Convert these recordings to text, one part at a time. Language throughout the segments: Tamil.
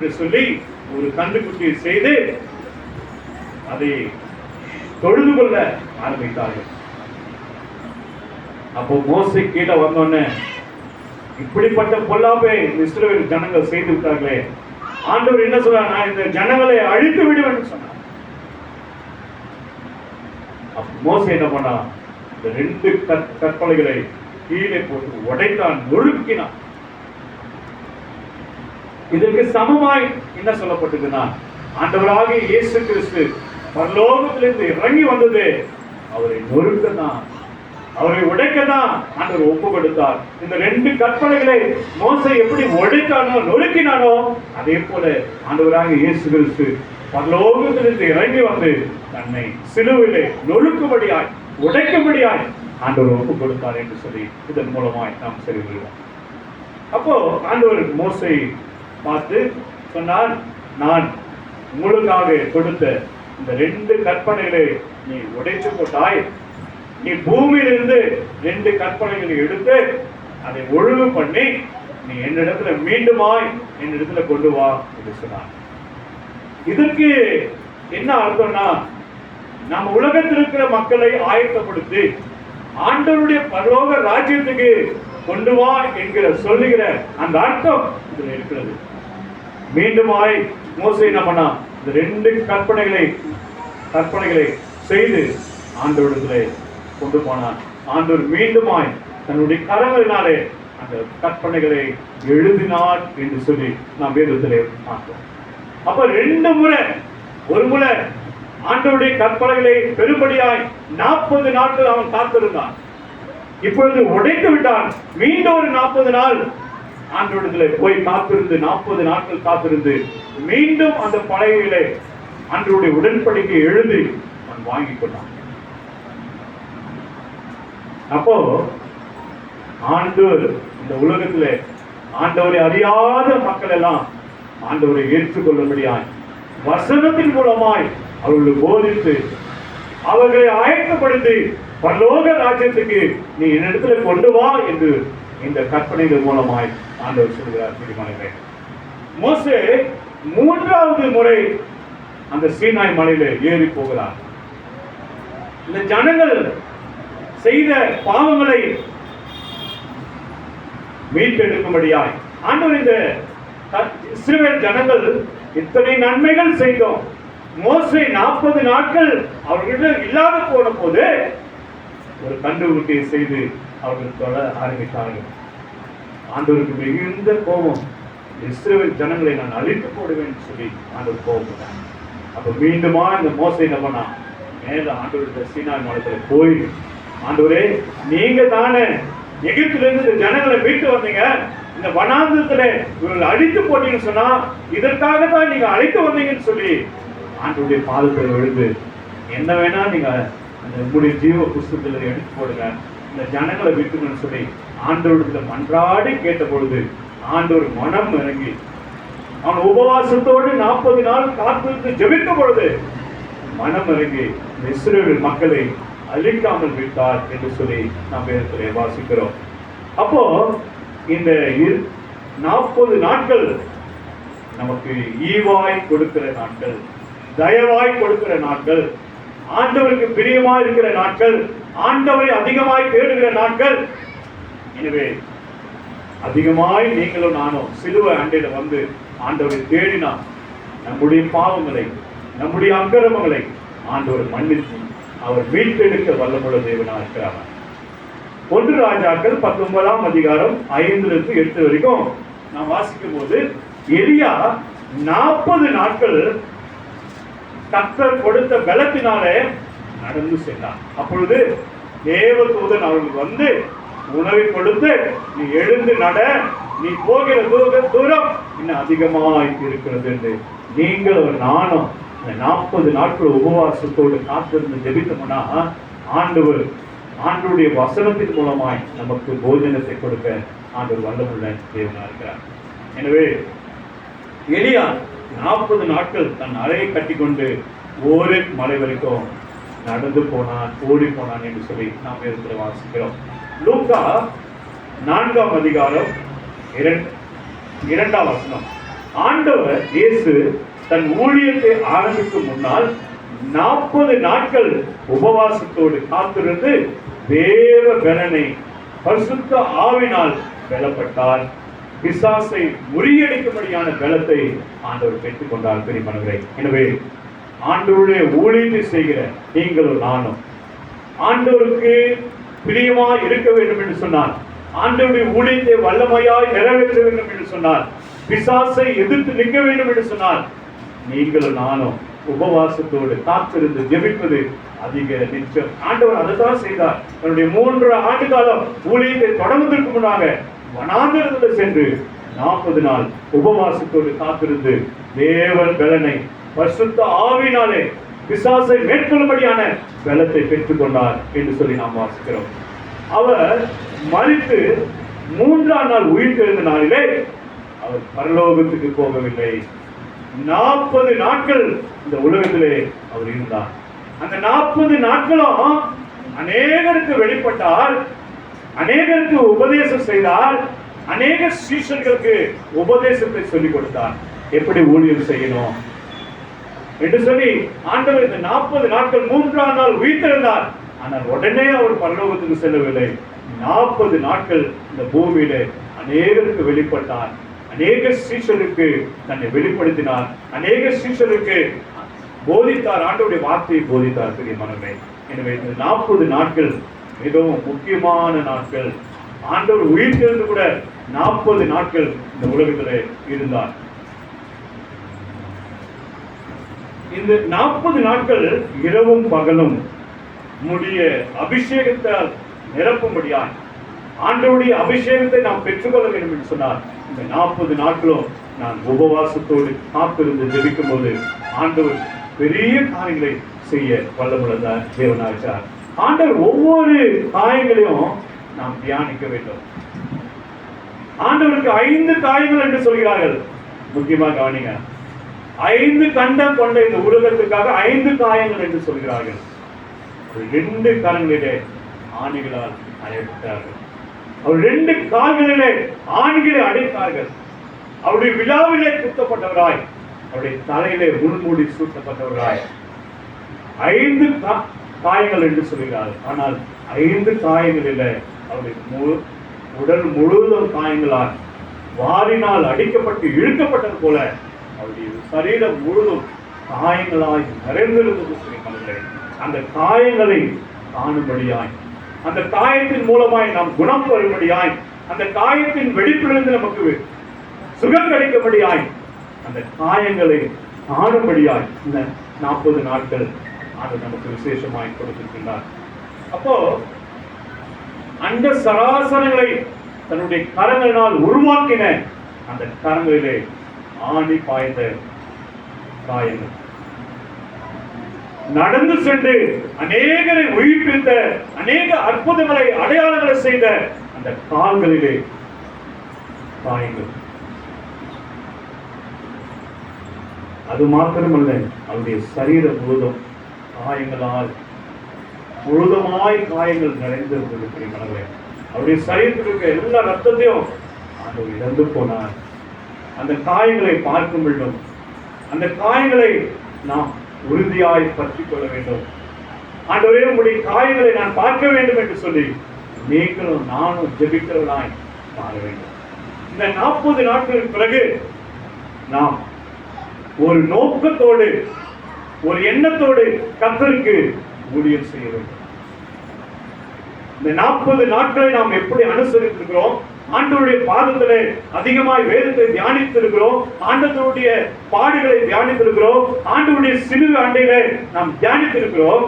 என்று சொல்லி ஒரு கன்றுக்குட்டியை செய்து அதை தொழுது கொள்ள ஆரம்பித்தார்கள். அப்போ மோசே கீழே வந்தோடனே, இப்படிப்பட்ட பொல்லாப்பை இஸ்ரவேல் ஜனங்கள் செய்து விட்டார்களே, ஆண்டவர் என்ன சொல்றார், நான் இந்த ஜனங்களை அழித்து விடுவேன் சொன்னார். மோசே என்ன பண்ணா, இந்த 2 கற்பனைகளை கீழே போட்டு உடைத்தான், நொறுக்கினான். இதற்கு சமமாய் என்ன சொல்லப்பட்டதுன்னா, ஆண்டவராகிய இயேசு கிறிஸ்து பரலோகத்திலிருந்து இறங்கி வந்தது அவரை நொறுக்கதான், அவரை உடைக்கதான் ஆண்டவர் ஒப்பு கொடுத்தார். இந்த 2 கற்பனைகளை மோசே எப்படி உடைத்தானோ நொறுக்கினானோ, அதே போல ஆண்டவராகிய இயேசு கிறிஸ்து பரலோகத்திலிருந்து இறங்கி வந்து தன்னை சிலுவிலே நொறுக்கும்படியாய் உடைக்கும்படியாய் ஆண்டவர் ஒப்பு கொடுத்தார் என்று சொல்லி இதன் மூலமாய் நாம் தெரிவிக்கிறோம். அப்போ ஆண்டவர் மோசே பார்த்து சொன்னார், நான் உங்களுக்காக கொடுத்த இந்த 2 கற்பனைகளை நீ உடைத்து போட்டாய். நீ பூமியிலிருந்து 2 கற்பனைகளை எடுத்து அதை ஒழுங்கு பண்ணி நீ என்னிடத்துல மீண்டுமாய் என்னிடத்துல கொண்டு வா என்று சொன்னார். இதற்கு என்ன அர்த்தம்னா, நம்ம உலகத்தில் இருக்கிற மக்களை ஆயத்தப்படுத்தி ஆண்டவருடைய பரலோக ராஜ்யத்துக்கு கொண்டு வா என்கிற சொல்லுகிற அந்த அர்த்தம் இதுல இருக்கிறது. மீண்டுமாய் மோசே என்ன பண்ணா, இந்த 2 கற்பனைகளை செய்து ஆண்டவரிடத்திலே கொண்டு போனார். ஆண்டவர் மீண்டுமாய் தன்னுடைய கரங்களினாலே அந்த கற்பனைகளை எழுதினார் என்று சொல்லி நாம் வேதத்திலே பார்த்தோம். அப்ப 2 முறை, ஒரு முறை ஆண்டவருடைய கற்பனைகளை பெரும்படியாய் 40 நாட்கள் அவன் காத்திருந்தான். இப்பொழுது உடைத்து விட்டான். மீண்டும் ஒரு 40 நாள் ஆண்டவரிடத்தில் போய் காத்திருந்து 40 நாட்கள் காத்திருந்து மீண்டும் அந்த பலகையிலே ஆண்டவருடைய உடன்படிக்கை எழுதி அவன் வாங்கி கொண்டான். அப்போ ஆண்டவர் இந்த உலகத்திலே ஆண்டவரை அறியாத மக்கள் எல்லாம் ஆண்டவரை ஏற்றுக்கொள்ளும்படியாய் வசனத்தின் மூலமாய் அவர்களுக்கு போதித்து அவர்களை ஆயத்தப்படுத்தி பரலோக ராஜ்யத்துக்கு நீ என்னிடத்துல கொண்டு வா என்று இந்த கற்பனைகள் மூலமாய் ஆண்டவர் சொல்கிறார். பிரியமானவர்களே, மோசே 3வது முறை அந்த சீனாய் மலையில ஏறி போகிறார். இந்த ஜனங்கள் செய்த பாவங்களை மீட்டெடுக்கும்படியாய் ஆண்டவர் இந்த இஸ்ரவேல் ஜனங்கள் இத்தனை நன்மைகள் செய்தோம். மோசே 40 நாட்கள் அவர்களிடம் இல்லாத போன போது ஒரு கண்டுபிடிப்பை செய்து அவர்கள் தொழ ஆரம்பித்தார்கள். ஆண்டவருக்கு மிகுந்த கோபம், இஸ்ரவேல் ஜனங்களை நான் அழித்து போடுவேன் சொல்லி ஆண்டவர் கோபப்பட்டார். அப்ப மீண்டுமா இந்த மோசே என்ன பண்ணா, மேல ஆண்டவருடைய சீனாய் மலையில போய், ஆண்டவரே நீங்க தானே எகிப்திலிருந்து இந்த ஜனங்களை மீட்டு வந்தீங்க, இந்த வனாந்தரத்துல இவர்கள் அழித்து போட்டீங்கன்னு சொன்னா இதற்காகத்தான் நீங்க அழைத்து வந்தீங்கன்னு சொல்லி ஆண்டவருடைய பாதத்தில் விழுந்து, என்ன வேணா நீங்க அந்த உங்களுடைய ஜீவ புஸ்தகத்தில் எடுத்து போடுங்க, இந்த ஜனங்களை விட்டுங்கன்னு சொல்லி ஆண்டவருடைய மன்றாடி கேட்ட பொழுது ஆண்டவர் மனம் இறங்கி அவன் உபவாசத்தோடு 40 நாள் காத்திருந்து ஜெபித்த பொழுது மனம் இறங்கி இந்த இஸ்ரவேல் மக்களை அழிக்காமல் விட்டார் என்று சொல்லி நாம் வேதத்திலே வாசிக்கிறோம். அப்போ இந்த 40 நாட்கள் நமக்கு ஈவாய் கொடுக்கிற நாட்கள், தயவாய் கொடுக்கிற நாட்கள், ஆண்டவருக்கு பிரியமாய் இருக்கிற நாட்கள், ஆண்டவரை அதிகமாய் தேடுகிற நாட்கள். எனவே அதிகமாய் நீங்களும் நானும் சிலுவை அண்டையில வந்து ஆண்டவரை தேடினார் நம்முடைய பாவங்களை, நம்முடைய அக்கிரமங்களை ஆண்டவர் மன்னித்து அவர் மீட்டெடுக்க வல்லமுள்ள தேவனாக இருக்கிறார். 1 ராஜாக்கள் 19ஆம் அதிகாரம் 5 to 8 வரைக்கும் நாம் வாசிக்கும் போது, எலியா 40 நாட்கள் கர்த்தர் கொடுத்த பலத்தினாலே நடந்து சென்றார். அப்பொழுது தேவதூதன் அவர்கள் வந்து உணவை கொடுத்து, நீ எழுந்து நட, நீ போகிற தூரம் இன்னும் அதிகமாக இருக்கிறது என்று நீங்களும் நானும் 40 நாட்கள் உபவாசத்தோடு காத்திருந்து ஜெபித்தோம்னா ஆண்டவருடைய வசனத்தின் மூலமாய் நமக்கு போஜனத்தை கொடுக்க ஆண்டவர் வல்லமுள்ள தேவனாக இருக்கிறார். எனவே எலியா 40 நாட்கள் தன் அறையை கட்டி கொண்டு ஒரே மலை வரைக்கும் நடந்து போனான், ஓடி போனான் என்று சொல்லி நாம் வேதத்தில் வாசிக்கிறோம். லூக்கா 4ஆம் அதிகாரம் 2ஆம் வசனம், ஆண்டவர் இயேசு தன் ஊழியத்தை ஆரம்பிக்கும் முன்னால் 40 நாட்கள் உபவாசத்தோடு காத்திருந்து தேவ பலனை பரிசுத்த ஆவினால் பலப்பட்டார். பிசாசை முறியடிக்கும்படியான பலத்தை ஆண்டவர் பெற்றுக் கொண்டார் பிரியமானவர்களே. எனவே ஆண்டவருடைய ஊழியத்தை செய்கிற நீங்களும் நானும் ஆண்டவருக்கு பிரியமா இருக்க வேண்டும் என்று சொன்னார். ஆண்டவருடைய ஊழியத்தை வல்லமையாய் நிறைவேற்ற வேண்டும் என்று சொன்னார். பிசாசை எதிர்த்து நிற்க வேண்டும் என்று சொன்னார். நீங்களும் நானும் உபவாசத்தோடு காத்திருந்து ஜெபிப்பது அதிக நிச்சயம். ஆண்டவர் அதைத்தான் செய்தார். தன்னுடைய 3 ஆண்டு காலம் ஊழியத்தை தொடங்குவதற்கு முன்னாக வனாந்திரத்தில் சென்று 40 நாள் உபவாசத்தோடு காத்திருந்து தேவன் பலனை பரிசுத்த ஆவியினாலே பிசாசை மேற்கொள்ளும்படியான பலத்தை பெற்றுக் கொண்டார் என்று சொல்லி நாம் வாசிக்கிறோம். அவர் மரித்து 3ஆம் நாள் உயிர் தெழுந்த நாளிலே அவர் பரலோகத்துக்கு போகவில்லை. 40 நாட்கள் இந்த உலகத்திலே அவர் இருந்தார். அந்த 40 நாட்களும் அநேகருக்கு வெளிப்பட்டார், அநேகருக்கு உபதேசம் செய்தார், அநேக சீஷர்களுக்கு உபதேசத்தை சொல்லிக் கொடுத்தார். எப்படி ஊழியம் செய்யணும் என்று சொல்லி ஆண்டவர் இந்த 40 நாட்கள் 3ஆம் நாள் உயிர்த்தெழுந்தார். ஆனால் உடனே அவர் பரலோகத்துக்கு செல்லவில்லை. 40 நாட்கள் இந்த பூமியில அநேகருக்கு வெளிப்பட்டார், அநேக சீஷருக்கு தன்னை வெளிப்படுத்தினார், அநேக சீஷருக்கு போதித்தார், ஆண்டவருடைய வார்த்தையை போதித்தார் பிரியமானவர்களே. எனவே இந்த 40 நாட்கள் மிகவும் முக்கியமான நாட்கள். ஆண்டவர் உயிர்த்தெழுந்து கூட 40 நாட்கள் இந்த உலகத்திலே இருந்தார். இந்த 40 நாட்கள் இரவும் பகலும் முடிய அபிஷேகத்தால் நிரப்பும்படியாய் ஆண்டவருடைய அபிஷேகத்தை நாம் பெற்றுக்கொள்ள வேண்டும் என்று சொன்னார். இந்த 40 நாட்களும் நான் உபவாசத்தோடு காத்திருந்து ஜெபிக்கும் போது ஆண்டவர் பெரிய காரியங்களை செய்ய வல்லமுள்ள தேவனாச்சார். ஆண்டவர் ஒவ்வொரு காரியங்களையும் நாம் தியானிக்க வேண்டும். ஆண்டவருக்கு 5 காயங்கள் என்று சொல்கிறார்கள். முக்கியமாக கவனிங்க, 5 கண்டம் கொண்ட இந்த உலகத்திற்காக 5 காயங்கள் என்று சொல்கிறார்கள். 2 கரங்களிலே ஆணிகளால் அடைத்தார்கள். அவர் 2 கால்களிலே ஆணிகளை அடைத்தார்கள். அவருடைய விழாவிலே குத்தப்பட்டவராய், அவருடைய தலையிலே முள்மூடி சூட்டப்பட்டவராய் 5 காயங்கள் என்று சொல்கிறார்கள். ஆனால் 5 காயங்களில் அவருடைய உடல் முழுவதும் காயங்களால் வாரினால் அடிக்கப்பட்டு இழுக்கப்பட்டது போல அவருடைய சரீரம் முழுவதும் காயங்களாய் நிறைந்திருந்தது. அந்த காயங்களை காணும்படியாய், அந்த காயத்தின் மூலமாய் நாம் குணம் பெறும்படியாய், அந்த காயத்தின் வெடிப்பிலிருந்து நமக்கு சுகம் கிடைக்கும்படியாய், அந்த காயங்களை காணும்படியாய் இந்த 40 நாட்கள் அது நமக்கு விசேஷமாய் கொடுத்திருக்கின்றார். அப்போ அந்த சராசரங்களை தன்னுடைய கரங்களினால் உருவாக்கின அந்த கரங்களிலே ஆணி பாய்ந்த காயங்கள், நடந்து சென்று அநேகரை உயிர்ப்பித்த, அநேக அற்புதங்களை அடையாளங்களை செய்த அந்த கால்களிலே காயங்கள். அது மாத்திரமல்ல, அவருடைய சரீரம் முழுதும் காயங்களால் முழுதுமாய் காயங்கள் நிறைந்திருந்தது பிரியமானவர்களே. அவருடைய சரீரத்தில் இருக்க எல்லா ரத்தத்தையும் அவர் இழந்து போனார். அந்த காயங்களை பார்க்க வேண்டும். அந்த காயங்களை நாம் உறுதியாய் பற்றிக் கொள்ள வேண்டும். ஆண்டவரே, உங்களுடைய காயங்களை நான் பார்க்க வேண்டும் என்று சொல்லி நீங்களும் நானும் ஜெபிக்கிறவர்களாய் மாற வேண்டும். இந்த 40 நாட்களுக்கு பிறகு நாம் ஒரு நோக்கத்தோடு, ஒரு எண்ணத்தோடு கர்த்தருக்கு ஊழியம் செய்ய வேண்டும். இந்த 40 நாட்களை நாம் எப்படி அனுசரித்திருக்கிறோம்? ஆண்டவருடைய பாதத்திலே அதிகமாய் வேதத்தை தியானித்திருக்கிறோம், ஆண்டவருடைய பாடுகளை தியானித்திருக்கிறோம், ஆண்டவருடைய சிலுவை அண்டையிலே நாம் தியானித்திருக்கிறோம்.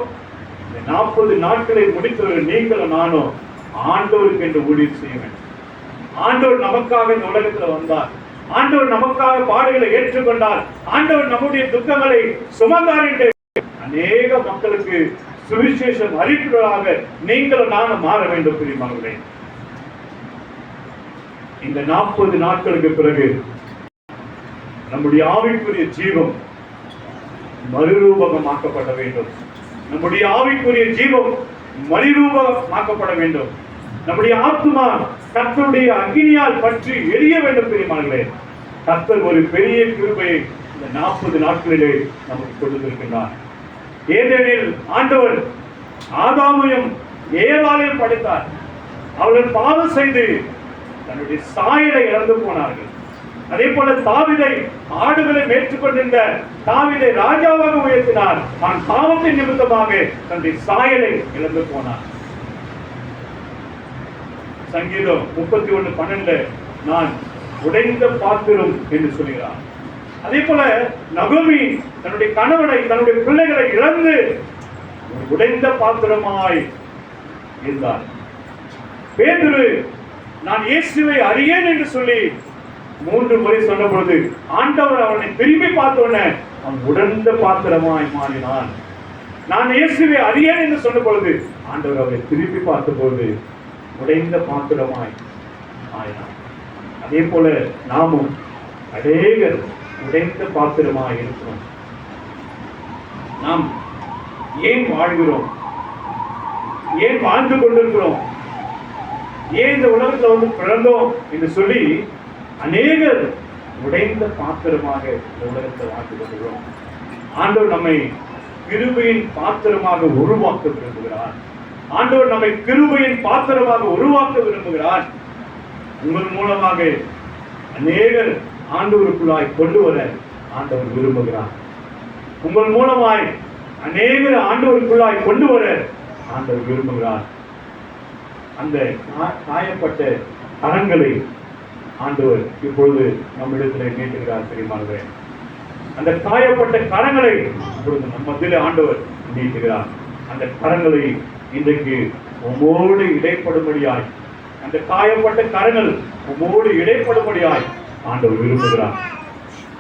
இந்த 40 நாட்களை முடித்தவர்கள் நீங்களும் நானும் ஆண்டவருக்கு என்று ஊழியம் செய்ய வேண்டும். ஆண்டவர் நமக்காக இந்த உலகத்தில் வந்தார், ஆண்டவர் நமக்காக பாடுகளை ஏற்றுக்கொண்டார், ஆண்டவர் நம்முடைய துக்கங்களை சுமந்தார் என்று அநேக மக்களுக்கு சுவிசேஷம் அறிவிப்பதாக நீங்களும் நானும் மாற வேண்டும் பிரியமானவர்களே. இந்த 40 நாட்களுக்கு பிறகு நம்முடைய ஆவிக்குரிய ஜீவம் மறுரூபகமாக்கப்பட வேண்டும். நம்முடைய ஆவிக்குரிய ஜீவம் மறுரூபமாக்கப்பட வேண்டும். நம்முடைய ஆத்மா கர்த்தருடைய அக்கினியால் பற்றி எரிய வேண்டும் பிரியமானவர்களே. கர்த்தர் ஒரு பெரிய கிருபையை இந்த 40 நாட்களிலே நமக்கு கொடுத்திருக்கின்றார். ஏதேனில் ஆண்டவர் ஆதாமையும் ஏவாளையும் படைத்தார். அவர்கள் பாவம் செய்து தன்னுடைய சாயலை இழந்து போனார்கள். அதே போல தாவீதை ஆடுகளை மேற்கொண்டிருந்த தாவீதை ராஜாவாக உயர்த்தினார். தான் பாவத்தின் நிமித்தமாக தன்னுடைய சாயலை இழந்து போனார். சங்கீதம் 31:12 நான் உடைந்த பாத்திரம் என்று சொல்கிறார். அதே போல நகோமி தன்னுடைய கணவனை தன்னுடைய பிள்ளைகளை இழந்து உடைந்த பாத்திரமாய் இருந்தார். பேதுரு நான் இயேசுவை அறியேன் என்று சொல்லி 3 முறை சொன்ன பொழுது ஆண்டவர் அவனை திரும்பி பார்த்தோன்னே அவன் உடைந்த பாத்திரமாய் மாறினான். நான் இயேசுவை அறியேன் என்று சொன்ன பொழுது ஆண்டவர் அவரை திரும்பி பார்த்த பொழுது உடைந்த பாத்திரமாய் மாறினான். அதே போல நாமும் அநேகர் உடைந்த பாத்திரமாய் இருக்கிறோம். நாம் ஏன் வாழ்கிறோம்? ஏன் வாழ்ந்து கொண்டிருக்கிறோம்? ஏன் இந்த உலகத்தில் பிறந்தோம் என்று சொல்லி அநேகர் உடைந்த பாத்திரமாக இந்த உலகத்தை வாழ்ந்து கொண்டிருக்கிறோம். ஆண்டவர் நம்மை கிருபையின் பாத்திரமாக உருவாக்க விரும்புகிறார். ஆண்டவர் நம்மை கிருபையின் பாத்திரமாக உருவாக்க விரும்புகிறார். உங்கள் மூலமாக அநேகர் ஆண்டவருக்குள்ளாய் கொண்டு வர ஆண்டவர் விரும்புகிறார். உங்கள் மூலமாய் அநேகர் ஆண்டவருக்குள்ளாய் கொண்டு வர ஆண்டவர் விரும்புகிறார். அந்த காயப்பட்ட கரங்களை ஆண்டவர் இப்பொழுது நம்மிடத்தில் நீட்டுகிறார். தெரியுமானவரே, அந்த காயப்பட்ட கரங்களை இப்பொழுது நம் மத்தியிலே ஆண்டவர் நீட்டுகிறார். அந்த கரங்களை இன்றைக்கு உம்மோடு இடைப்படும்படியாய், அந்த காயப்பட்ட கரங்கள் உம்மோடு இடைப்படும்படியாய் ஆண்டவர் விரும்புகிறார்.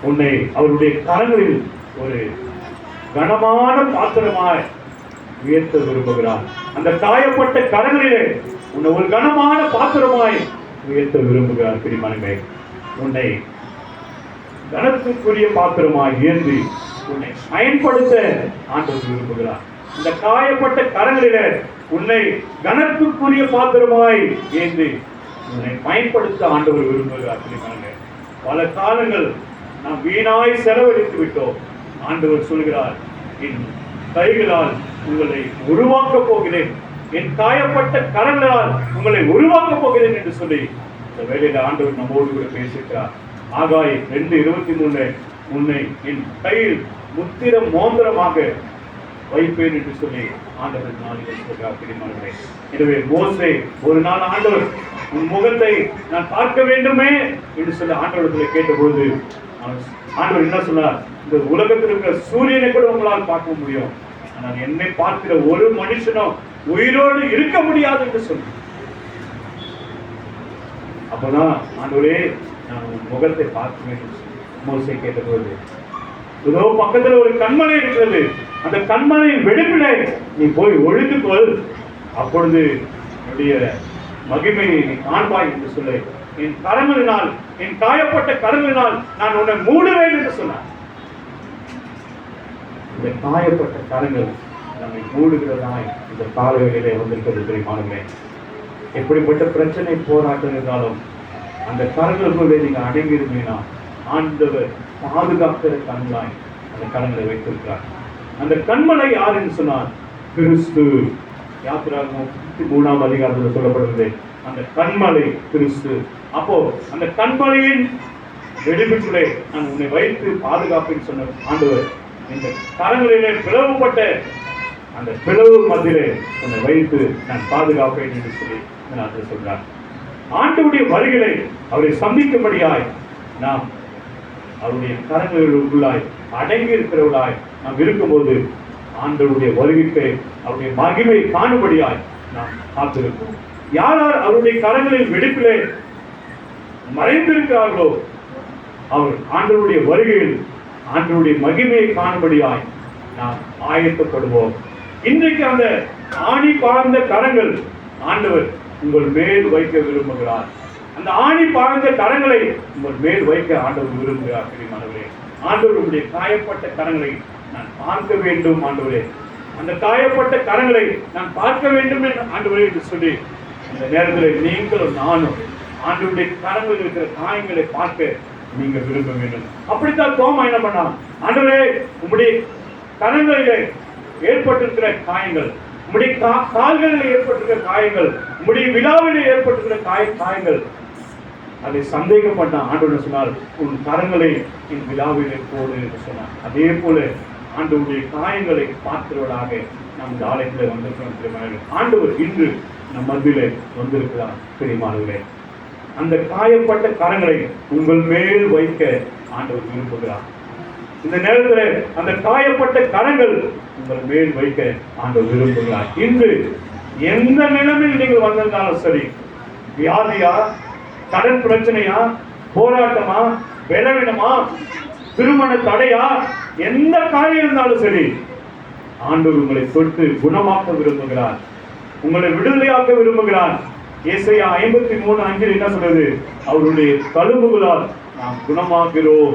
உன்னை அவருடைய கரங்களில் ஒரு கனமான பாத்திரமாய் உயர்த்த விரும்புகிறார். அந்த காயப்பட்ட கரங்களிலே உன்னை ஒரு கனமான பாத்திரமாய் உயர்த்த விரும்புகிறார். பிரியமானவர்களே, உன்னை கனத்துக்குரிய பாத்திரமாய் ஏந்தி உன்னை பயன்படுத்த ஆண்டவர் விரும்புகிறார். இந்த காயப்பட்ட கரங்களிலே உன்னை கனத்துக்குரிய பாத்திரமாய் ஏந்தி உன்னை பயன்படுத்த ஆண்டவர் விரும்புகிறார். பிரியமானவர்களே, பல காலங்கள் நாம் வீணாய் செலவழித்து விட்டோம். ஆண்டவர் சொல்கிறார், என் கைகளால் உங்களை உருவாக்க போகிறேன், என் காயப்பட்ட கரங்களால் உங்களை உருவாக்க போகிறேன் என்று சொல்லி இந்த வேளையில ஆண்டவர் நம்மோடு கூட பேசிட்டார். ஆகாய் 2:23 உன்னை என் கையில் முத்திர மோந்திரமாக வைப்பேன் என்று சொல்லி ஆண்டவர் நாளில் சொல்கிறார். பிரியமானவர்களே, எனவே மோசே ஒரு நாள் ஆண்டவர் உன் முகத்தை நான் பார்க்க வேண்டுமே என்று சொல்லி ஆண்டவரத்தில் கேட்டபொழுது ஆண்டவர் என்ன சொன்னார்? இந்த உலகத்தில் இருக்கிற சூரியனை கூட உங்களால் பார்க்க முடியும், ஆனால் என்னை பார்க்கிற ஒரு மனுஷனும் உயிரோடு இருக்க முடியாது என்று சொன்னார். அப்பதான் ஆண்டவரே நான் உன் முகத்தை பார்க்க வேண்டும் மோசே கேட்டபொழுது, இதோ பக்கத்தில் ஒரு கண்மனை இருக்கிறது, அந்த கண்மனையின் வெடிப்பிலே நீ போய் ஒழித்து கொள், அப்பொழுது என்னுடைய மகிமையை நீ காண்பாய் என்று சொல்லி என் கரங்களினால், என் காயப்பட்ட கரங்களினால் நான் உன்னை மூடுவேன் என்று சொன்னார். இந்த காயப்பட்ட கரங்கள் நம்மை மூடுகிறதாய் இந்த காலவெளியிலே வந்திருக்கிறது. தெரியுமானவர்களே, எப்படிப்பட்ட பிரச்சனை போராட்டம் இருந்தாலும் அந்த கரங்களுக்குள்ளே நீங்க அடங்கியிருந்தீங்கன்னா ஆண்டவர் பாதுகாக்கிற கண்களாய் அந்த கரங்களை வைத்திருக்கிறார். அந்த கண்மலை யார் என்று சொன்னார்? கிறிஸ்து. யாத்திராகமம் 3ஆம் அதிகாரத்தில் சொல்லப்படுகிறது, அந்த கண்மலை கிறிஸ்து. அப்போ அந்த கண்மலையின் வெடிப்புக்குள்ளே நான் உன்னை வைத்து பாதுகாப்பேன்னு சொன்ன ஆண்டவர் இந்த கரங்களிலே பிளவுபட்ட அந்த பிளவு மத்தியிலே உன்னை வைத்து நான் பாதுகாப்பேன் என்று சொல்லி நான் சொல்றார். ஆண்டவருடைய வருகையை அவரை சந்திக்கும்படியாய் நாம் அவருடைய கரங்களுக்குள்ளாய் அடங்கி இருக்கிறவர்களாய் நாம் இருக்கும்போது ஆண்டவருடைய வருகைக்கு அவருடைய மகிமை காணும்படியாய் நாம் காத்திருப்போம். யார் யார் அவருடைய கரங்களில் வெடிப்பிலே மறைந்திருக்கிறார்களோ அவர் ஆண்டவருடைய வருகையில் ஆண்டவருடைய மகிமையை காணும்படியாய் நாம் ஆயத்தப்படுவோம். இன்றைக்கு அந்த ஆணி பாழ்ந்த கரங்கள் ஆண்டவர் உங்கள் மேல் வைக்க விரும்புகிறார். அந்த ஆணி பாழ்ந்த கரங்களை உங்கள் மேல் வைக்க ஆண்டவர் விரும்புகிறார். பிரியமானவர்களே, ஆண்டவருடைய காயப்பட்ட கரங்களை நான் பார்க்க வேண்டும் ஆண்டவரே, அந்த காயப்பட்ட கரங்களை நான் பார்க்க வேண்டும் என்று ஆண்டவரே என்று சொல்லி இந்த நேரத்தில் நீங்களும் நானும் ஆண்டவருடைய கரங்களில் இருக்கிற காயங்களை பார்க்க நீங்க விரும்ப வேண்டும். அப்படித்தான் தோமா என்ன பண்ணான், ஆண்டவரே உம்முடைய கரங்களிலே ஏற்பட்டிருக்கிற காயங்கள், உம்முடைய கால்களில் ஏற்பட்டிருக்கிற காயங்கள், உம்முடைய விழாவிலே ஏற்பட்டிருக்கிற காயங்கள், அதை சந்தேகப்பட்டான். ஆண்டவர் சொன்னார், உன் கரங்களை என் விழாவிலே போடு என்று சொன்னார். அதே போல ஆண்டவருடைய காயங்களை பார்க்கிறவர்களாக நாம் இந்த ஆலயத்தில் வந்திருக்கிறோம். ஆண்டவர் இன்று நம் மத்தியிலே வந்திருக்கிறார். பெரியமானவர்களே, அந்த காயப்பட்ட கரங்களை உங்கள் மேல் வைக்க ஆண்டவர் விரும்புகிறார். இந்த நேரத்தில் அந்த காயப்பட்ட கரங்கள் உங்கள் மேல் வைக்க ஆண்டவர் விரும்புகிறார். இன்று எந்த நிலைமையில் நீங்கள் வந்திருந்தாலும் சரி, வியாதியா, கடன் பிரச்சனையா, போராட்டமா, பலவீனமா, திருமண தடையா, எந்த காரியம் இருந்தாலும் சரி, ஆண்டவர் உங்களை தொட்டு குணமாக்க விரும்புகிறார், உங்களை விடுதலையாக்க விரும்புகிறார். ஏசாயா 53:5 என்ன சொல்றது, அவருடைய தழும்புகளால் நாம் குணமாகிறோம்.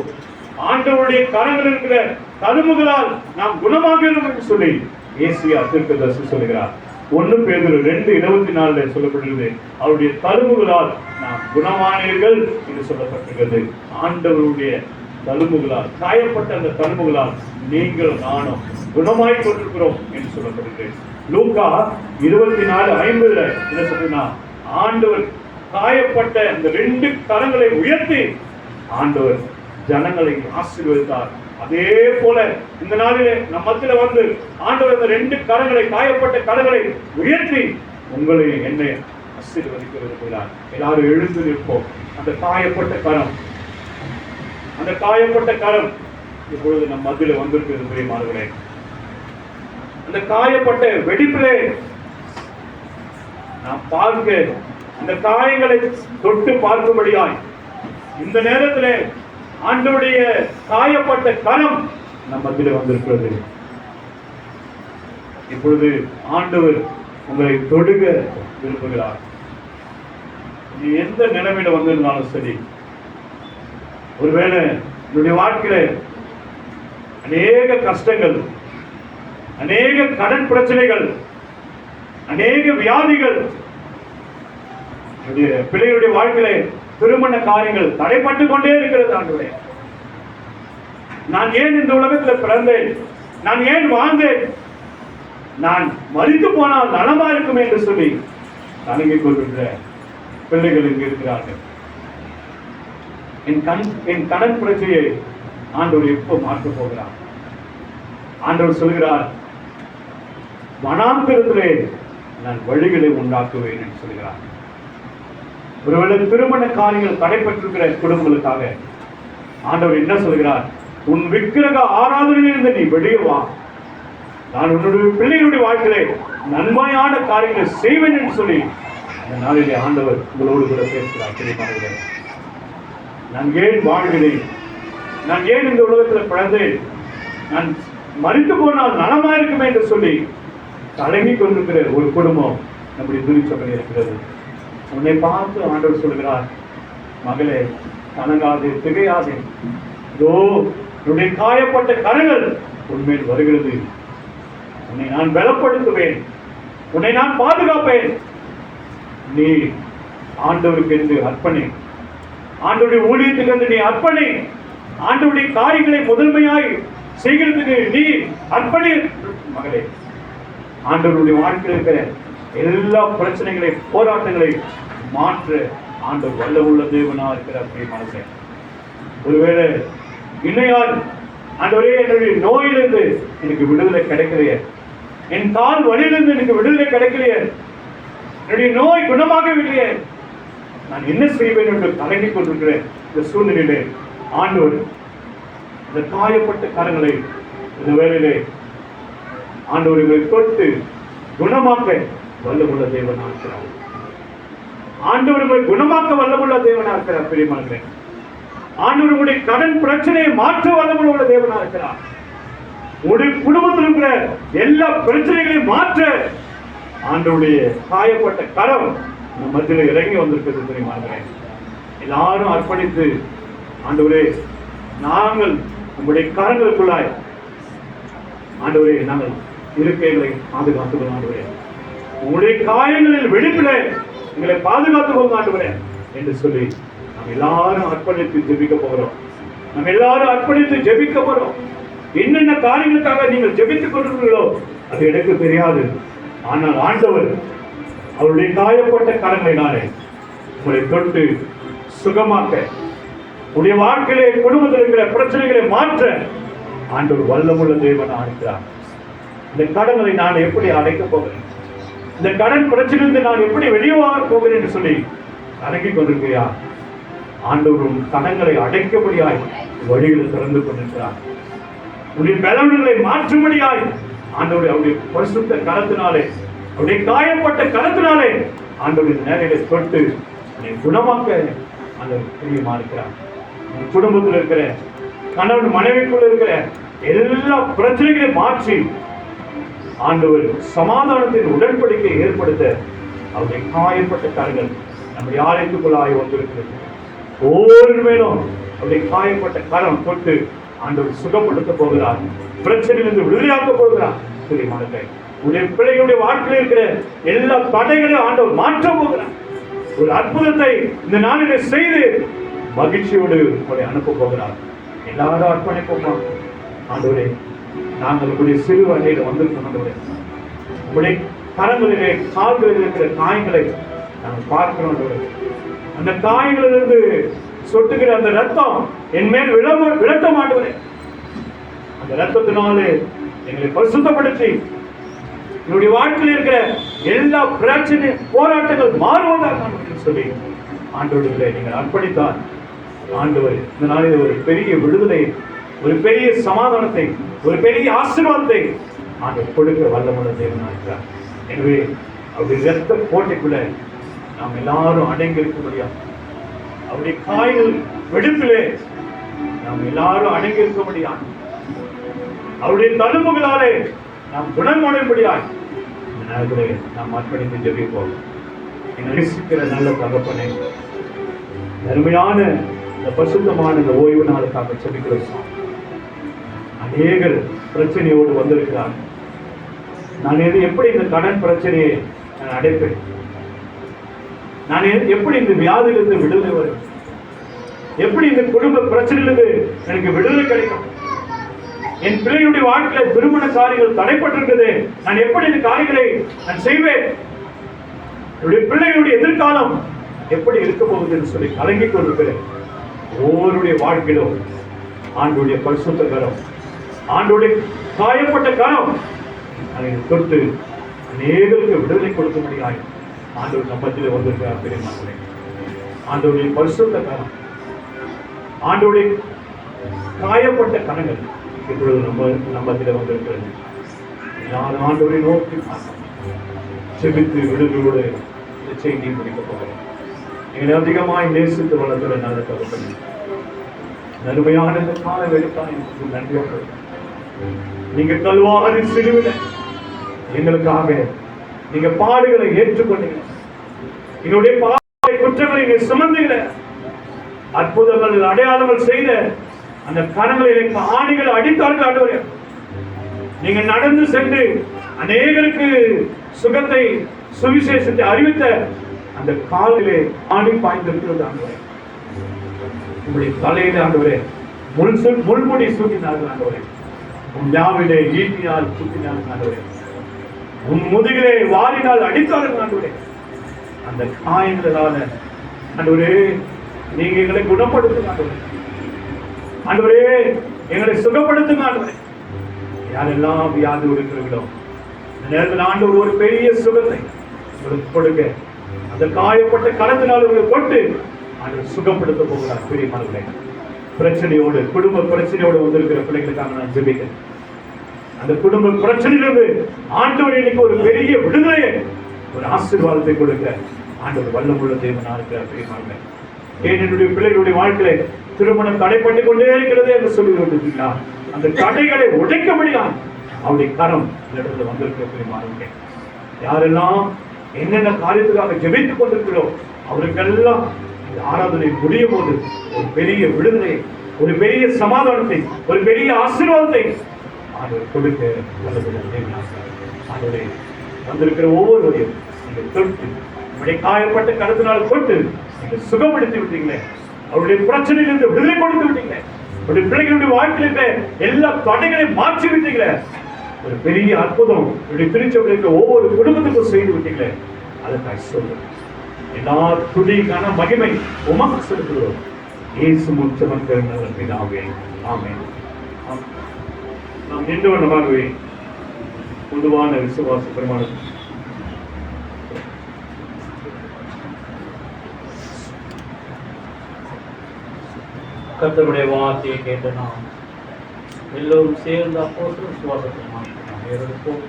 ஆண்டவருடைய கரங்கள் இருக்கிற தழும்புகளால் நாம் குணமாகிறோம் என்று சொல்லி ஏசாயா தீர்க்கதரிசி சொல்கிறார். 1 பேதுரு 2:24 சொல்லப்படுகிறது, அவருடைய தழும்புகளால் நாம் குணமானீர்கள் என்று சொல்லப்பட்டிருக்கிறது. ஆண்டவருடைய தழும்புகளால், காயப்பட்ட அந்த தழும்புகளால் நீங்கள் நானும் குணமாய் கொண்டிருக்கிறோம் என்று சொல்லப்படுகிறது. லூக்கா 24:50 என்ன சொல்றா, ஆண்டவர் காயப்பட்ட இந்த 2 கரங்களை உயர்த்தி ஆண்டவர் ஜனங்களை ஆசீர்வதித்தார். அதே போல இந்த நாளிலே நம் மத்தியில வந்து ஆண்டவர் இந்த 2 கரங்களை, காயப்பட்ட கரங்களை உயர்த்தி உங்களை என்னை ஆசீர்வதிக்க விரும்புகிறார். எல்லாரும் எழுந்து நிற்போம். அந்த காயப்பட்ட கரம், அந்த காயப்பட்ட கரம் இப்பொழுது நம் மத்தியில வந்திருக்கிறது. பிரியமானவர்களே, அந்த காயப்பட்ட வெடிப்பிலே நாம் பார்க்க, இந்த காயங்களை தொட்டு பார்க்கும்படியாய் இந்த நேரத்திலே ஆண்டவருடைய காயப்பட்ட கரம் நம் மத்தியில வந்திருக்கிறது. இப்பொழுது ஆண்டவர் உங்களை தொடுக விரும்புகிறார். நீ எந்த நிலைமையில வந்திருந்தாலும் சரி, ஒருவேளை என்னுடைய வாழ்க்கையில அநேக கஷ்டங்கள், அநேக கடன் பிரச்சனைகள், அநேக வியாதிகள், பிள்ளைகளுடைய வாழ்க்கையில திருமண காரியங்கள் தடைப்பட்டு கொண்டே இருக்கிறது. ஆண்டவரே, நான் ஏன் இந்த உலகத்தில் பிறந்தேன், நான் ஏன் வாழ்ந்தேன், நான் மரித்து போனால் நலமா இருக்கும் என்று சொல்லி கலங்கிக் கொள்கின்ற பிள்ளைகள் இங்கு இருக்கிறார்கள். என் கடன் பிரச்சனையை ஆண்டவர் எப்போ மாற்றப் போகிறார்? ஆண்டவர் சொல்கிறார், வனாந்திரத்திலே நான் வழிகளை உண்டாக்குவேன் என்று சொல்கிறார். ஒருவேளை திருமண காரியங்கள் தடைப்பட்டிருக்கிற குடும்பங்களுக்காக ஆண்டவர் என்ன சொல்கிறார், உன் விக்கிரக ஆராதனையிலிருந்து நீ வெளியே வா, நான் உன்னுடைய பிள்ளைகளுடைய வாழ்க்கையிலே நன்மையான காரியங்களை செய்வேன் என்று சொல்லி அந்த நாளிலே ஆண்டவர் உங்களோடு கூட பேசுகிறார். தெரியுமா, நான் ஏன் வாழ்கிறேன், நான் ஏன் இந்த உலகத்தில் பிறந்தேன், நான் மரித்து போனால் நலமா இருக்குமே என்று சொல்லி கலங்கி கொண்டிருக்கிற ஒரு குடும்பம் நம்முடைய திருச்சபையில் இருக்கிறது. உன்னை பார்த்து ஆண்டவர் சொல்கிறார், மகளே கலங்காதே, திகையாதே, இதோ உன்னுடைய காயப்பட்ட கரங்கள் உன்மேல் வருகிறது, உன்னை நான் பலப்படுத்துவேன், உன்னை நான் பாதுகாப்பேன், நீ ஆண்டவருக்கு என்று அர்ப்பணி, ஆண்டவருடைய ஊழியத்துக்கு என்று நீ அர்ப்பணி, ஆண்டவருடைய காரியங்களை முதன்மையாய் செய்கிறதுக்கு நீ அர்ப்பணி. மகளே, ஆண்டவருடைய வாழ்க்கையில் இருக்கிற எல்லா பிரச்சனைகளை, போராட்டங்களை மாற்ற ஆண்டவர் வல்ல உள்ள தேவனா இருக்கிறார். மனசே, ஒருவேளை இன்னையால் ஆண்டவரே என்னுடைய நோயிலிருந்து எனக்கு விடுதலை கிடைக்கலையே, என் கால் வலியிலிருந்து எனக்கு விடுதலை கிடைக்கலையே, என்னுடைய நோய் குணமாகவில்லையே, நான் என்ன செய்வேன் என்று கலங்கிக் கொண்டிருக்கிறேன். இந்த சூழ்நிலையிலே ஆண்டவர் இந்த காயப்பட்ட கரங்களை இந்த வேளையிலே ஆண்டவர்களை தொட்டு குணமாக்க வல்லமுள்ள தேவனா இருக்கிறார். ஆண்டவர்களை குணமாக்க வல்லமுள்ள தேவனா இருக்கிறார். பெரியமானே, ஆண்டவருடைய கடன் பிரச்சனையை மாற்ற வல்லமுள்ள தேவனா இருக்கிறார். உங்களுடைய குடும்பத்தில் இருக்கிற எல்லா பிரச்சனைகளையும் மாற்ற ஆண்டவருடைய காயப்பட்ட கரம் நம்ம மத்தியில் இறங்கி வந்திருக்கிறது. தெரியுமானே, எல்லாரும் அர்ப்பணித்து ஆண்டவரே, நாங்கள் உங்களுடைய கரங்களுக்குள்ளாய் ஆண்டவரே நாங்கள் இருக்கைகளை பாதுகாத்துக்கொள்ளும் ஆண்டவரே, உங்களுடைய காயங்களில் வெடிப்பிலே எங்களை பாதுகாத்துக்கொள்ளும் ஆண்டவரே என்று சொல்லி நம்ம எல்லாரும் அர்ப்பணித்து ஜெபிக்க போகிறோம். நம்ம எல்லாரும் அர்ப்பணித்து ஜெபிக்க போறோம். என்னென்ன காரியங்களுக்காக நீங்கள் ஜெபித்துக் கொண்டிருக்கிறீர்களோ அது எனக்கு தெரியாது. ஆனால் ஆண்டவர் அவருடைய காயப்பட்ட கரங்களினாலே உங்களை தொட்டு சுகமாக்க, உடைய வாழ்க்கையிலே குடும்பத்தில் இருக்கிற பிரச்சனைகளை மாற்ற ஆண்டவர் வல்லமுள்ள தேவனாக இருக்கிறார். இந்த கடன்களை நான் எப்படி அடைக்கப் போகிறேன், இந்த கடன் பிரச்சனையிலிருந்து நான் எப்படி வெளியே போகிறேன் என்று சொல்லி அடங்கிக் கொண்டிருக்கிறியா? ஆண்டவரும் கடன்களை அடைக்கும்படியாய் வழியில் திறந்து கொண்டிருக்கிறார். உடைய பலவீனங்களை மாற்றும்படியாய் ஆண்டவருடைய அவருடைய பரிசுத்த கரத்தினாலே, அவருடைய காயப்பட்ட கரத்தினாலே ஆண்டவருடைய நேரிலே தொட்டு அதை குணமாக்க ஆண்டவர் பிரியமா இருக்கிறார். குடும்பத்தில் இருக்கிற கணவன் மனைவிக்குள்ள இருக்கிற எல்லா பிரச்சனைகளையும் மாற்றி ஆண்டவர் சமாதானத்தின் உடன்படிக்கை ஏற்படுத்த அவருடைய காயப்பட்ட கரங்கள் நம்முடைய ஆலயத்துக்குள்ளாய் வந்திருக்கிறது. ஒவ்வொரு மேலும் அவருடைய காயப்பட்ட கரம் தொட்டு ஆண்டவர் சுகப்படுத்த போகிறார். பிரச்சனையிலிருந்து விடுதலையாக்க போகிறார். பிரியமானவர்களே, உடைய பிள்ளைகளுடைய வாழ்க்கையில் இருக்கிற எல்லா தடைகளையும் ஆண்டவர் மாற்ற போகிறார். ஒரு அற்புதத்தை இந்த நாளிலே செய்து மகிழ்ச்சியோடு உங்களை அனுப்ப போகிறார். எல்லாரும் அர்ப்பணிப்போமா? ஆண்டவரே, நாங்கள் உடைய சிறு வகையில் வந்திருக்கோம். ஆண்டவரே, உடைய கரங்களிலே கால்களில் இருக்கிற காயங்களை நாங்கள் பார்க்கிறோம். ஆண்டவரே, அந்த காயங்களிலிருந்து சொட்டுகிற அந்த ரத்தம் என் மேல் விளட்ட மாட்டவரே, அந்த ரத்தத்தினாலே எங்களை பரிசுத்தப்படுத்தி என்னுடைய வாழ்க்கையில் இருக்கிற எல்லா பிரச்சனை போராட்டங்கள் மாறுவதாக சொல்லி ஆண்டவர்களே நீங்கள் அர்ப்பணித்தார். ஆண்டவர் இந்த நாளில் ஒரு பெரிய விடுதலை, ஒரு பெரிய சமாதானத்தை, ஒரு பெரிய ஆசீர்வாதத்தை ஆண்டவர் கொடுக்க வல்லமுள்ள தேவனாக இருக்கிறார். எனவே அவருடைய ரத்த கோட்டைக்குள்ள நாம் எல்லாரும் அடங்கி இருக்க முடியாது. அவருடைய காய்கள் வெடிப்பிலே நாம் எல்லாரும் அடங்கி இருக்க முடியாது. அவருடைய தழும்புகளாலே நாம் குணமடையும்படியாய் இந்த நேரத்திலே நாம் அர்ப்பணித்து ஜெபிப்போம். நேசிக்கிற நல்ல தகப்பனே, அருமையான இந்த பரிசுத்தமான இந்த ஓய்வு நாளுக்காக ஜெபிக்கிறோம். அநேகர் பிரச்சனையோடு வந்திருக்கிறார். நான் எப்படி இந்த கடன் பிரச்சனையை நான் அடைப்பேன்? நான் எப்படி இந்த வியாதியிலிருந்து விடுதலை வரும்? எப்படி இந்த குடும்ப பிரச்சனையிலிருந்து எனக்கு விடுதலை கிடைக்கும்? என் பிள்ளைகளுடைய வாழ்க்கையில திருமண காரியங்கள் தடைப்பட்டிருக்கிறது. நான் எப்படி இந்த காரியங்களை நான் செய்வேன்? என்னுடைய பிள்ளைகளுடைய எதிர்காலம் எப்படி இருக்க போகுது என்று சொல்லி கலங்கிக் கொண்டிருக்கிறேன். ஒவ்வொருடைய வாழ்க்கையிலும் ஆண்டுடைய பரிசுத்த கரம், ஆண்டுடைய காயப்பட்ட கரம் அதை தொட்டு அநேகருக்கு விடுதலை கொடுக்க முடியாது. ஆண்டவர் நம்மத்திலே வந்திருக்கிறார். பெரியமானவர்களே, ஆண்டவருடைய பரிசுத்த கரம், ஆண்டவருடைய காயப்பட்ட கரங்கள் இப்பொழுது நம்மத்திலே வந்திருக்கிறது. எல்லாரும் ஆண்டவரை நோக்கி செபித்து விடுதலோடு இந்த செய்தியை முடிக்க போகிறேன். எங்களை அதிகமாய் நேசித்து வளர்த்துள்ள நல்ல தகப்பனே, நன்மையான இந்த கால வேலைக்கான நன்றியோடு நீங்க கல்வாரி சிலுவையில எங்களுக்காக நீங்க பாடுகளை ஏற்றுக்கொண்டீங்க. எங்களுடைய பாடுகளை குற்றங்களை நீங்க சுமந்தீங்க. அற்புதங்கள் அடையாளங்கள் செய்த அந்த கரங்களிலே ஆணிகள் அடித்தார்கள். ஆண்டவரே, நீங்க நடந்து சென்று அநேகருக்கு சுகத்தை சுவிசேஷத்தை அறிவித்த அந்த காலிலே ஆணி பாய்ந்திருக்கிறது. ஆண்டவரே, உங்களுடைய தலையிலே ஆண்டவரே முள்முடி சூட்டினார்கள். ஆண்டவரே, உன் யாவிலே ஈட்டினால் சூட்டினார்கள். ஆண்டவரே, உன் முதுகிலே வாரினால் அடித்தார்கள். ஆண்டவரே, அந்த காயங்களால ஆண்டவரே நீங்க எங்களை குணப்படுத்துங்க. ஆண்டவரே, ஆண்டவரே எங்களை சுகப்படுத்துங்க. ஆண்டவரே, யாரெல்லாம் வியாதி இருக்கிறீர்களோ இந்த நேரத்தில் ஆண்டவர் ஒரு பெரிய சுகத்தை உங்களுக்கு கொடுக்க அந்த காயப்பட்ட கரத்தினால் உங்களை கொண்டு ஆண்டவர் சுகப்படுத்த போகிறார். பிரியமானவர்களே, பிரச்சனையோடு குடும்ப பிரச்சனையோடு வந்திருக்கிற பிள்ளைகளுக்காக நான் ஜெபிக்கிறேன். அந்த குடும்ப பிரச்சனையிலிருந்து ஆண்டவர் இன்னைக்கு ஒரு பெரிய விடுதலையை, ஒரு ஆசீர்வாதத்தை கொடுக்க ஆண்டவர் வல்லமுள்ள தேவனாக இருக்கிறார். பிரியமானவர்களே, என்னுடைய பிள்ளைகளுடைய வாழ்க்கையில திருமணம் தடைப்பட்டு கொண்டே இருக்கிறது என்று சொல்லி கொண்டிருக்கிறார். அந்த தடைகளை உடைக்கபடியா அவருடைய கரம் இந்த இடத்துல வந்திருக்க. பிரியமானவர்களே, யாரெல்லாம் என்னென்ன காரியத்துக்காக ஜெபித்துக் கொண்டிருக்கிறோம் அவருக்கெல்லாம் இந்த ஆராதனை முடியும் போது ஒரு பெரிய விடுதலை, ஒரு பெரிய சமாதானத்தை, ஒரு பெரிய ஆசீர்வாதத்தை ஆண்டவர் கொடுக்க ஆண்டவரே வந்திருக்கிற ஒவ்வொருவரையும் நீங்கள் தொட்டு உடைய காயப்பட்ட கருத்தினால் கொண்டு நீங்கள் சுகப்படுத்தி விட்டீங்களே, அவருடைய பிரச்சனையிலிருந்து விடுதலை கொடுத்து விட்டீங்க. அவருடைய பிள்ளைகளுடைய வாழ்க்கையில எல்லா தடைகளையும் மாற்றி விட்டீங்களே. ஒரு பெரிய அற்புதம் இப்படி திருச்சபைக்கு ஒவ்வொரு குடும்பத்துக்கும் செய்து விட்டீங்களே. அதுக்காக சொல்றேன். எல்லா துதிக்கான மகிமை உமக்கு செலுத்துகிறோம். இயேசு முச்சமன்கள் நல்ல பிதாவே, ஆமென். நாம் நின்று வண்ணமாகவே பொதுவான விசுவாச பிரமாணம் கர்த்தருடைய வார்த்தையை கேட்ட நாம் எல்லோரும் சேர்ந்த அப்போஸ்தலர் விசுவாசத்தை ஏறெடுப்போம்.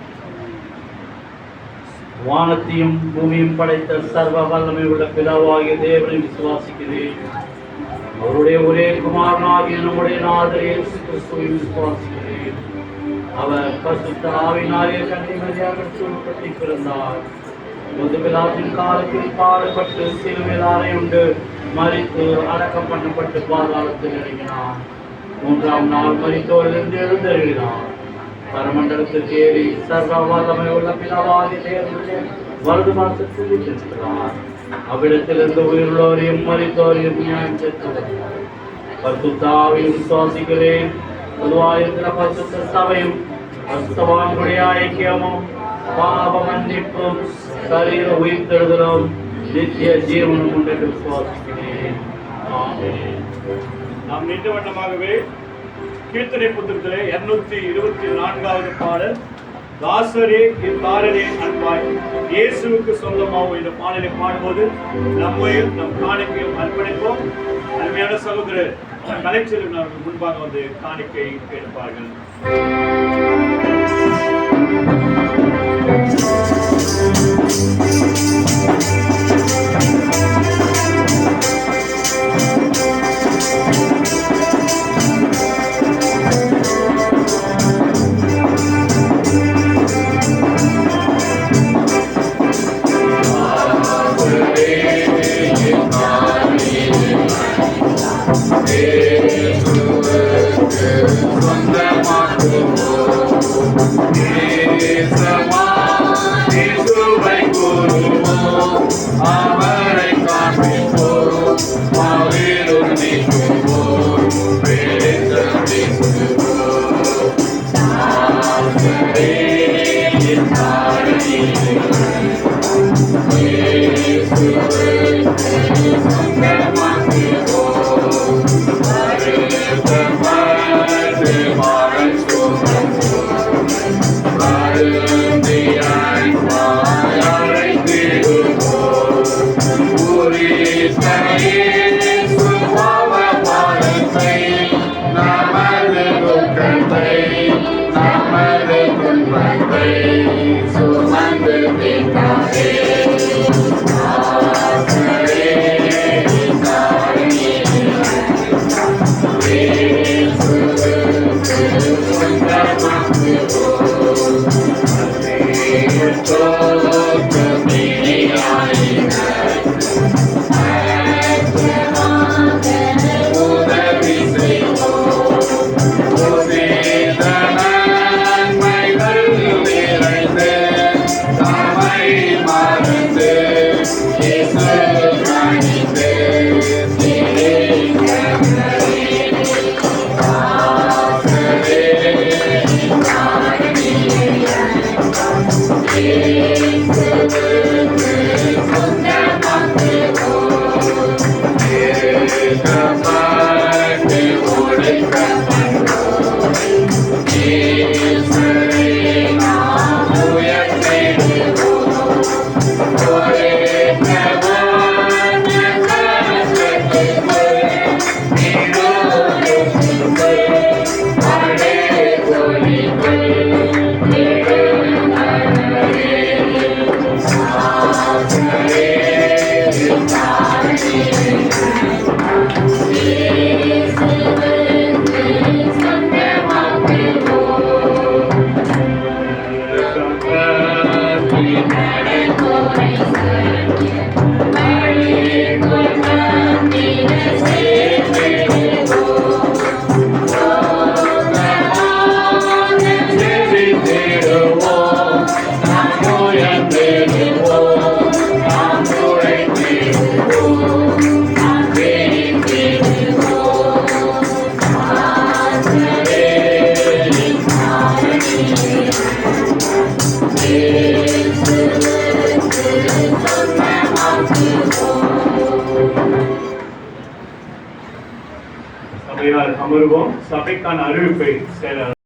வானத்தையும் பூமியும் படைத்த சர்வ வல்லமை உள்ள பிதாவாகிய தேவனை விசுவாசிக்கிறேன். அவருடைய ஒரே குமாரனாகிய நம்முடைய நாதர் இயேசு கிறிஸ்துவை விசுவாசிக்கிறேன். அவர் பரிசுத்த ஆவியினாலே கன்னி மரியாதைக்கு உட்பட்டு பிறந்தார். பொது பிதாவின் காலத்தில் பாடுபட்டு சிலுவையில் அறையுண்டு மரித்து அடக்கம் பண்ணப்பட்டு பாதாளத்தில் இறங்கினார். மூன்றாம் நாள் மரித்தோரிலிருந்து எழுந்தருளினார். பரமண்டலத்திற்கு ஏறி சர்வ வல்லமை உள்ள பிதாவாகிய தேவனுடைய வலது பாசத்தில் வீற்றிருக்கிறார். அவ்விடத்திலிருந்து உயிருள்ளவரையும் மரித்தோரையும் நியாயம் தீர்த்து பரிசுத்த ஆவியை விசுவாசிக்கிறேன். பொதுவாயிருக்கிற பரிசுத்த சபையும் பரிசுத்தவான்களுடைய ஐக்கியமும் பாவ மன்னிப்பும் சரீர உயிர்த்தெழுதலும் நித்திய ஜீவனும் உண்டு என்று விசுவாசிக்கிறேன். ஆமென். நாம் நின்ற வண்ணமாகவே கீர்த்தனை புத்தகத்திலே 224வது பாடல், தாசரே இத்தாரரே அன்பாய் இயேசுவுக்கு சொந்தமாகும் இந்த பாடலை பாடும்போது நம்மையும் நம் காணிக்கையும் அர்ப்பணிப்போம். அருமையான சகோதரர் கலைச்செல்வன் அவர்கள் முன்பாக வந்து காணிக்கை எடுப்பார்கள். சபையார் அமர்வோம். சபைக்கான அறிவிப்பை செயலர்